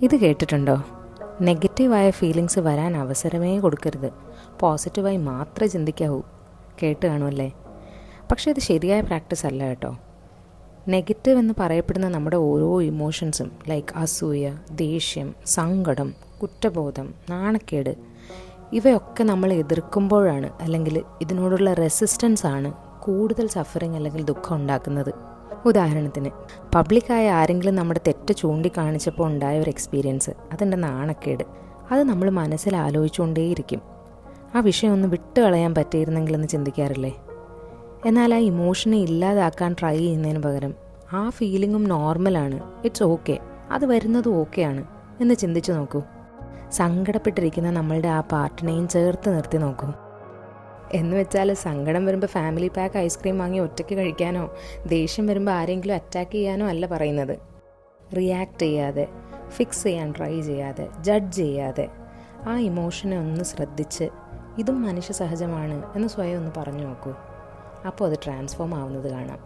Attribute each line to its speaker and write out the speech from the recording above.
Speaker 1: ഇത് കേട്ടിട്ടുണ്ടോ? നെഗറ്റീവായ ഫീലിങ്സ് വരാൻ അവസരമേ കൊടുക്കരുത്, പോസിറ്റീവായി മാത്രമേ ചിന്തിക്കാവൂ. കേട്ട് കാണുമല്ലേ? പക്ഷേ ഇത് ശരിയായ പ്രാക്ടീസ് അല്ല കേട്ടോ. നെഗറ്റീവ് എന്ന് പറയപ്പെടുന്ന നമ്മുടെ ഓരോ ഇമോഷൻസും ലൈക്ക് അസൂയ, ദേഷ്യം, സങ്കടം, കുറ്റബോധം, നാണക്കേട്, ഇവയൊക്കെ നമ്മൾ എതിർക്കുമ്പോഴാണ്, അല്ലെങ്കിൽ ഇതിനോടുള്ള റെസിസ്റ്റൻസ് ആണ് കൂടുതൽ സഫറിങ് അല്ലെങ്കിൽ ദുഃഖം ഉണ്ടാക്കുന്നത്. ഉദാഹരണത്തിന്, പബ്ലിക്കായ ആരെങ്കിലും നമ്മുടെ തെറ്റ് ചൂണ്ടിക്കാണിച്ചപ്പോൾ ഉണ്ടായ ഒരു എക്സ്പീരിയൻസ്, അതിൻ്റെ നാണക്കേട്, അത് നമ്മൾ മനസ്സിൽ ആലോചിച്ചുകൊണ്ടേയിരിക്കും. ആ വിഷയം ഒന്ന് വിട്ട് കളയാൻ പറ്റിയിരുന്നെങ്കിലെന്ന് ചിന്തിക്കാറില്ലേ? എന്നാൽ ആ ഇമോഷനെ ഇല്ലാതാക്കാൻ ട്രൈ ചെയ്യുന്നതിന് പകരം ആ ഫീലിങ്ങും നോർമലാണ്, ഇറ്റ്സ് ഓക്കെ, അത് വരുന്നതും ഓക്കെയാണ് എന്ന് ചിന്തിച്ച് നോക്കൂ. സങ്കടപ്പെട്ടിരിക്കുന്ന നമ്മളുടെ ആ പാർട്ടിനെയും ചേർത്ത് നിർത്തി നോക്കൂ. എന്ന് വെച്ചാൽ സങ്കടം വരുമ്പോൾ ഫാമിലി പാക്ക് ഐസ്ക്രീം വാങ്ങി ഒറ്റയ്ക്ക് കഴിക്കാനോ, ദേഷ്യം വരുമ്പോൾ ആരെങ്കിലും അറ്റാക്ക് ചെയ്യാനോ അല്ല പറയുന്നത്. റിയാക്ട് ചെയ്യാതെ, ഫിക്സ് ചെയ്യാൻ ട്രൈ ചെയ്യാതെ, ജഡ്ജ് ചെയ്യാതെ ആ ഇമോഷനെ ഒന്ന് ശ്രദ്ധിച്ച് ഇതും മനുഷ്യ സഹജമാണ് എന്ന് സ്വയം ഒന്ന് പറഞ്ഞു നോക്കൂ. അപ്പോൾ അത് ട്രാൻസ്ഫോം ആവുന്നത് കാണാം.